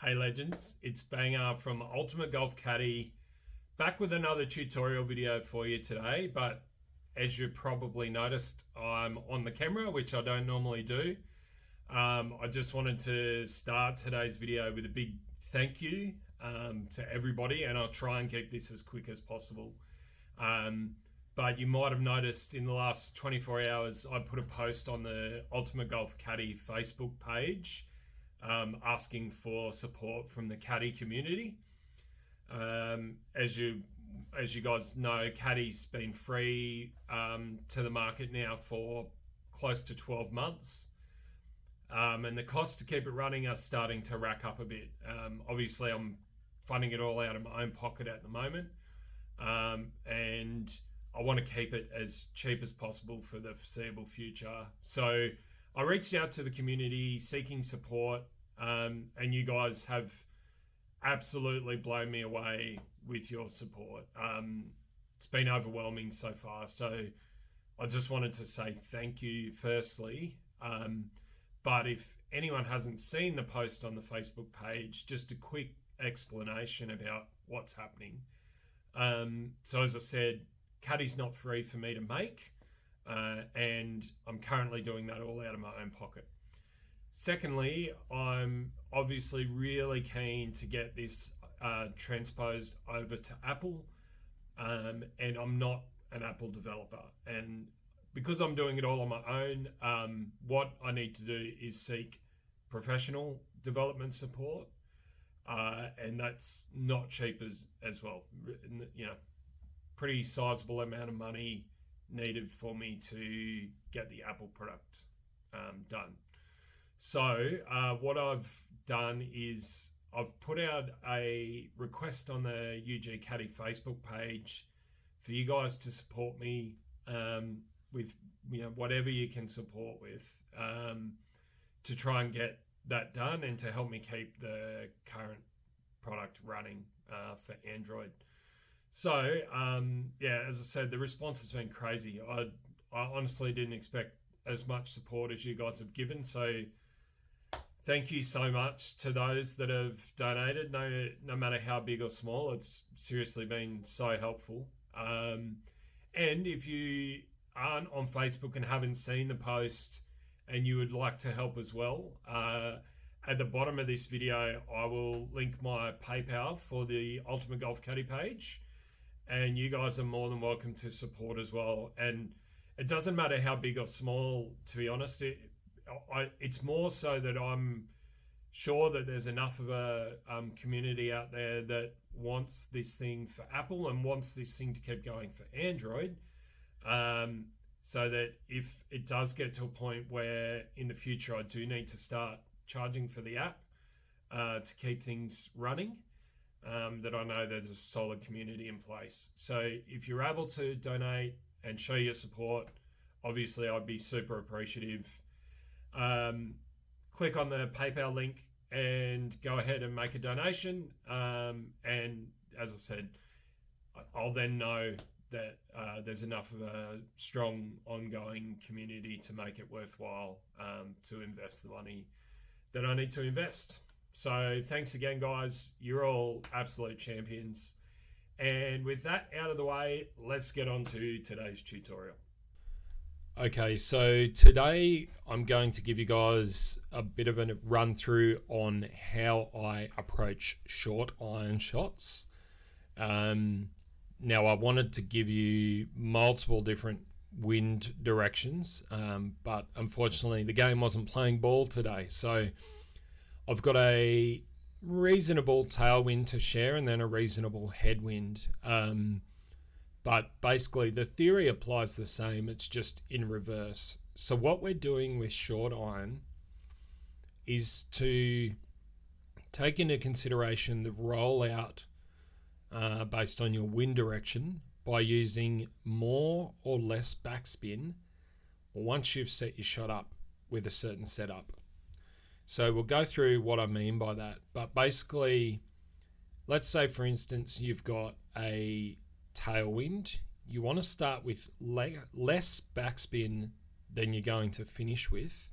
Hey legends, it's Banger from Ultimate Golf Caddy, back with another tutorial video for you today. But as you probably noticed, I'm on the camera, which I don't normally do. I just wanted to start today's video with a big thank you to everybody, and I'll try and keep this as quick as possible. But you might have noticed in the last 24 hours, I put a post on the Ultimate Golf Caddy Facebook page asking for support from the Caddy community. As you guys know, Caddy's been free to the market now for close to 12 months. And the costs to keep it running are starting to rack up a bit. Obviously, I'm funding it all out of my own pocket at the moment. And I want to keep it as cheap as possible for the foreseeable future. So I reached out to the community seeking support, and you guys have absolutely blown me away with your support. It's been overwhelming so far. So I just wanted to say thank you firstly. But if anyone hasn't seen the post on the Facebook page, just a quick explanation about what's happening. So as I said, Caddy's not free for me to make, and I'm currently doing that all out of my own pocket. Secondly, I'm obviously really keen to get this transposed over to Apple, and I'm not an Apple developer. And because I'm doing it all on my own, what I need to do is seek professional development support, and that's not cheap as well. You know, pretty sizable amount of money needed for me to get the Apple product done. So what I've done is I've put out a request on the UG Caddy Facebook page for you guys to support me with whatever you can support with to try and get that done and to help me keep the current product running for Android. So as I said, the response has been crazy. I honestly didn't expect as much support as you guys have given. So thank you so much to those that have donated, no matter how big or small. It's seriously been so helpful. And if you aren't on Facebook and haven't seen the post and you would like to help as well, at the bottom of this video, I will link my PayPal for the Ultimate Golf Caddy page. And you guys are more than welcome to support as well. And it doesn't matter how big or small, to be honest. It's more so that I'm sure that there's enough of a community out there that wants this thing for Apple and wants this thing to keep going for Android, so that if it does get to a point where in the future I do need to start charging for the app to keep things running, that I know there's a solid community in place. So if you're able to donate and show your support, obviously I'd be super appreciative. Click on the PayPal link and go ahead and make a donation. And as I said, I'll then know that there's enough of a strong ongoing community to make it worthwhile to invest the money that I need to invest. So thanks again, guys. You're all absolute champions. And with that out of the way, let's get on to today's tutorial. Okay, so today I'm going to give you guys a bit of a run through on how I approach short iron shots. Now I wanted to give you multiple different wind directions, but unfortunately the game wasn't playing ball today. So I've got a reasonable tailwind to share and then a reasonable headwind. But basically the theory applies the same, it's just in reverse. So what we're doing with short iron is to take into consideration the rollout based on your wind direction by using more or less backspin once you've set your shot up with a certain setup. So we'll go through what I mean by that. But basically, let's say for instance you've got a tailwind. You want to start with less backspin than you're going to finish with.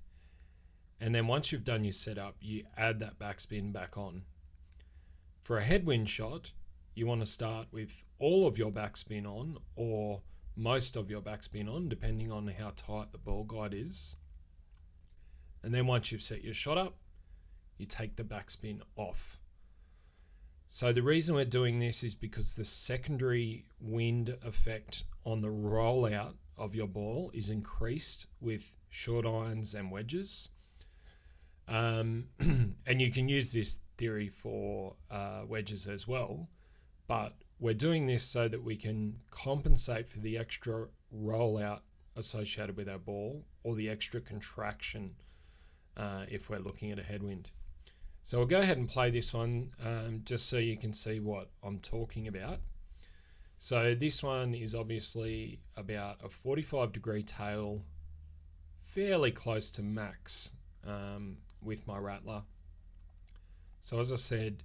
And then once you've done your setup, you add that backspin back on. For a headwind shot, you want to start with all of your backspin on, or most of your backspin on, depending on how tight the ball guide is. And then once you've set your shot up, you take the backspin off. So the reason we're doing this is because the secondary wind effect on the rollout of your ball is increased with short irons and wedges. And you can use this theory for wedges as well, but we're doing this so that we can compensate for the extra rollout associated with our ball, or the extra contraction if we're looking at a headwind. So I'll go ahead and play this one just so you can see what I'm talking about. So this one is obviously about a 45-degree tail, fairly close to max with my rattler. So as I said,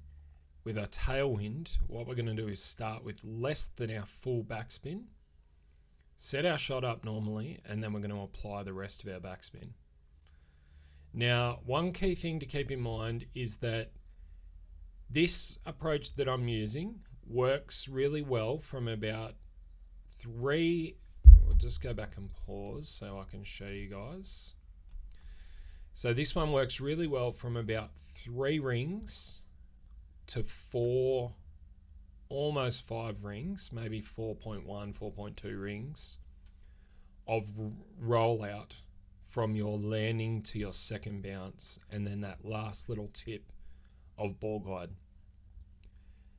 with our tailwind, what we're going to do is start with less than our full backspin, set our shot up normally, and then we're going to apply the rest of our backspin. Now, one key thing to keep in mind is that this approach that I'm using works really well from about we'll just go back and pause so I can show you guys. So this one works really well from about 3 rings to 4, almost 5 rings, maybe 4.1, 4.2 rings of rollout from your landing to your second bounce, and then that last little tip of ball glide.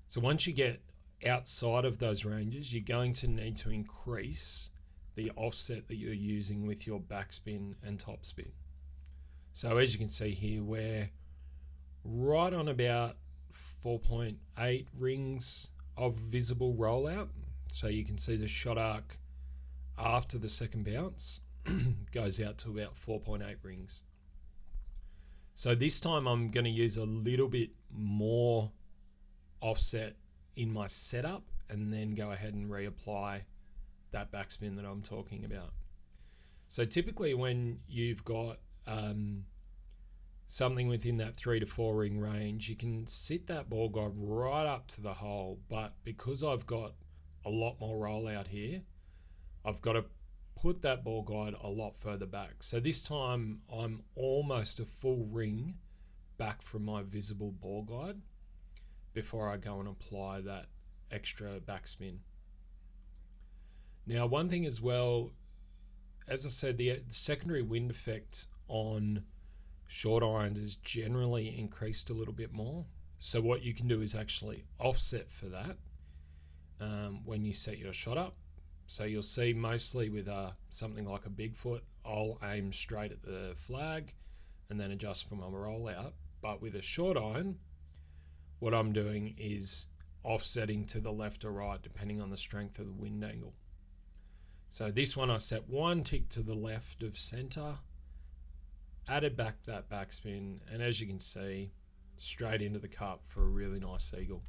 So once you get outside of those ranges, you're going to need to increase the offset that you're using with your backspin and topspin. So as you can see here, we're right on about 4.8 rings of visible rollout. So you can see the shot arc after the second bounce goes out to about 4.8 rings. So this time I'm going to use a little bit more offset in my setup, and then go ahead and reapply that backspin that I'm talking about. So typically when you've got something within that 3 to 4 ring range, you can sit that ball guide right up to the hole, but because I've got a lot more rollout here, I've got to put that ball guide a lot further back. So this time I'm almost a full ring back from my visible ball guide before I go and apply that extra backspin. Now, one thing as well, as I said, the secondary wind effect on short irons is generally increased a little bit more. So what you can do is actually offset for that when you set your shot up. So you'll see mostly with something like a Bigfoot, I'll aim straight at the flag and then adjust for my rollout. But with a short iron, what I'm doing is offsetting to the left or right depending on the strength of the wind angle. So this one I set 1 tick to the left of center, added back that backspin, and as you can see, straight into the cup for a really nice eagle.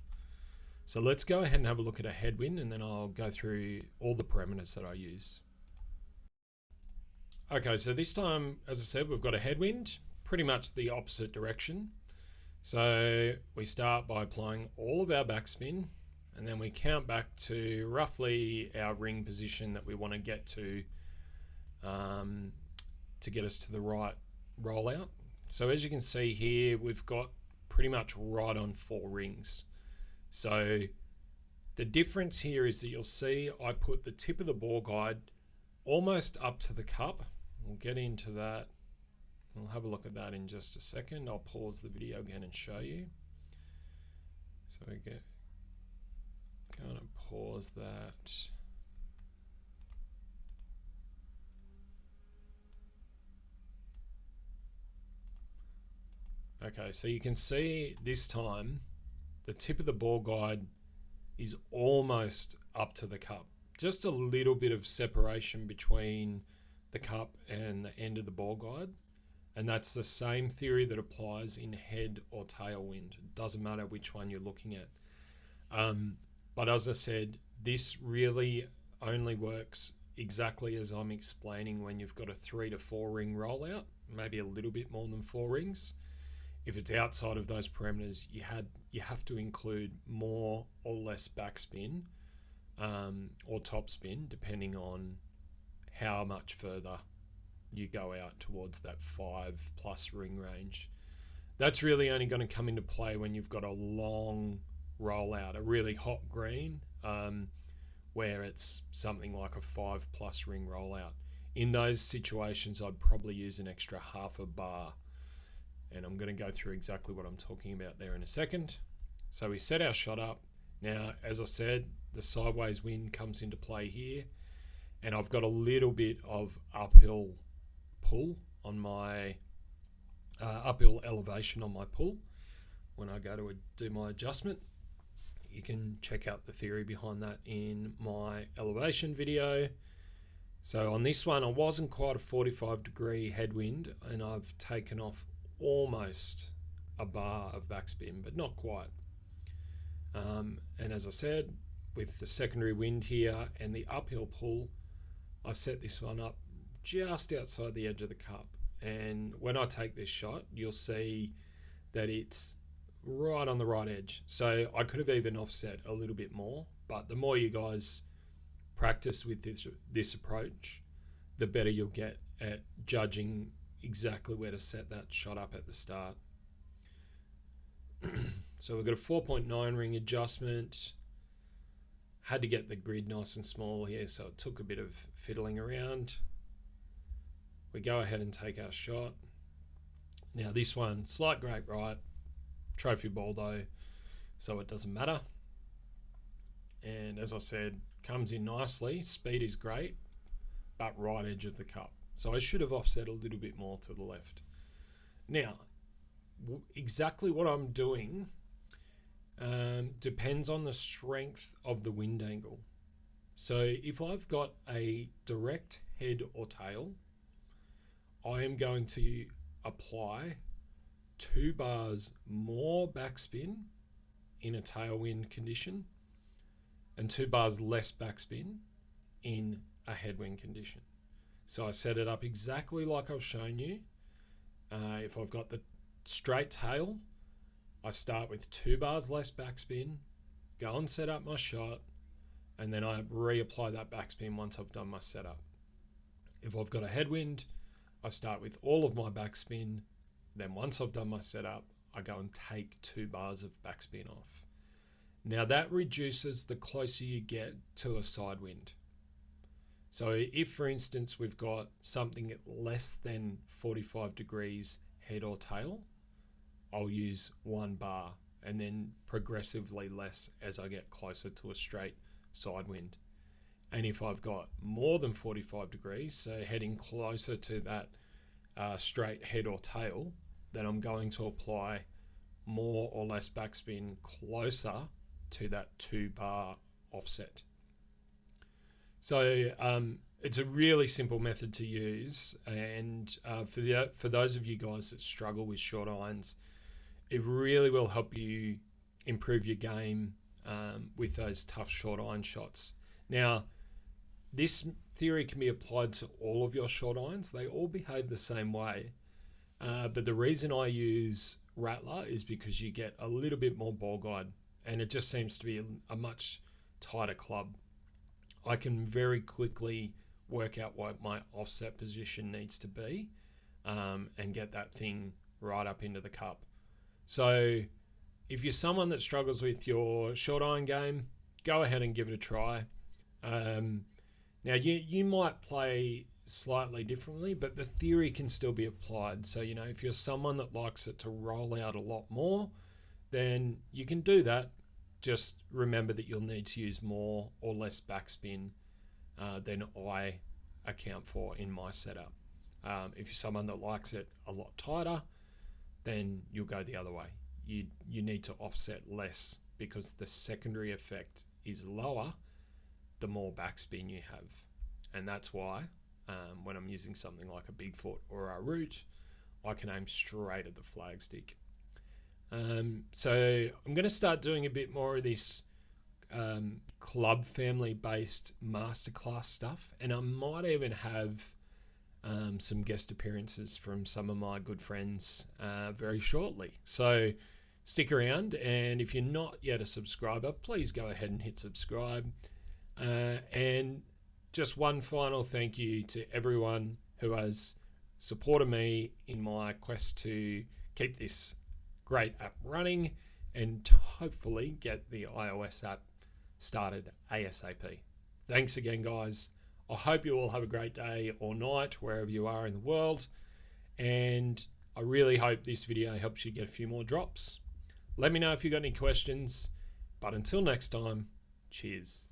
So let's go ahead and have a look at a headwind, and then I'll go through all the parameters that I use. Okay, so this time, as I said, we've got a headwind, pretty much the opposite direction. So we start by applying all of our backspin, and then we count back to roughly our ring position that we want to get to get us to the right rollout. So as you can see here, we've got pretty much right on 4 rings. So the difference here is that you'll see I put the tip of the ball guide almost up to the cup. We'll get into that. We'll have a look at that in just a second. I'll pause the video again and show you. So we get going to pause that. Okay, so you can see this time the tip of the ball guide is almost up to the cup. Just a little bit of separation between the cup and the end of the ball guide. And that's the same theory that applies in head or tailwind. It doesn't matter which one you're looking at. But as I said, this really only works exactly as I'm explaining when you've got a 3 to 4 ring rollout, maybe a little bit more than 4 rings. If it's outside of those parameters, you have to include more or less backspin or topspin, depending on how much further you go out towards that 5+ ring range. That's really only going to come into play when you've got a long rollout, a really hot green, where it's something like a 5+ ring rollout. In those situations, I'd probably use an extra half a bar. And I'm going to go through exactly what I'm talking about there in a second. So we set our shot up. Now, as I said, the sideways wind comes into play here. And I've got a little bit of uphill pull on my uphill elevation on my pull when I go to do my adjustment. You can check out the theory behind that in my elevation video. So on this one, I wasn't quite a 45-degree headwind, and I've taken off almost a bar of backspin, but not quite. And as I said, with the secondary wind here and the uphill pull, I set this one up just outside the edge of the cup. And when I take this shot, you'll see that it's right on the right edge. So I could have even offset a little bit more, but the more you guys practice with this approach, the better you'll get at judging exactly where to set that shot up at the start. So we've got a 4.9 ring adjustment. Had to get the grid nice and small here, so it took a bit of fiddling around. We go ahead and take our shot. Now this one, slight grape right, trophy ball though, so it doesn't matter. And as I said, comes in nicely. Speed is great, but right edge of the cup. So I should have offset a little bit more to the left. Now, exactly what I'm doing depends on the strength of the wind angle. So if I've got a direct head or tail, I am going to apply 2 bars more backspin in a tailwind condition and 2 bars less backspin in a headwind condition. So I set it up exactly like I've shown you. If I've got the straight tail, I start with 2 bars less backspin, go and set up my shot, and then I reapply that backspin once I've done my setup. If I've got a headwind, I start with all of my backspin, then once I've done my setup, I go and take 2 bars of backspin off. Now that reduces the closer you get to a side wind. So if, for instance, we've got something less than 45 degrees head or tail, I'll use 1 bar and then progressively less as I get closer to a straight side wind. And if I've got more than 45 degrees, so heading closer to that straight head or tail, then I'm going to apply more or less backspin closer to that 2 bar offset. So it's a really simple method to use, and for those of you guys that struggle with short irons, it really will help you improve your game with those tough short iron shots. Now, this theory can be applied to all of your short irons. They all behave the same way, but the reason I use Rattler is because you get a little bit more ball guide, and it just seems to be a much tighter club. I can very quickly work out what my offset position needs to be and get that thing right up into the cup. So if you're someone that struggles with your short iron game, go ahead and give it a try. Now you might play slightly differently, but the theory can still be applied. So, you know, if you're someone that likes it to roll out a lot more, then you can do that. Just remember that you'll need to use more or less backspin than I account for in my setup. If you're someone that likes it a lot tighter, then you'll go the other way. You need to offset less because the secondary effect is lower the more backspin you have. And that's why when I'm using something like a Bigfoot or a Root, I can aim straight at the flagstick. So I'm going to start doing a bit more of this club family based masterclass stuff, and I might even have some guest appearances from some of my good friends very shortly. So stick around, and if you're not yet a subscriber, please go ahead and hit subscribe. And just one final thank you to everyone who has supported me in my quest to keep this great app running and to hopefully get the iOS app started ASAP. Thanks again, guys. I hope you all have a great day or night wherever you are in the world, and I really hope this video helps you get a few more drops. Let me know if you've got any questions, but until next time, cheers.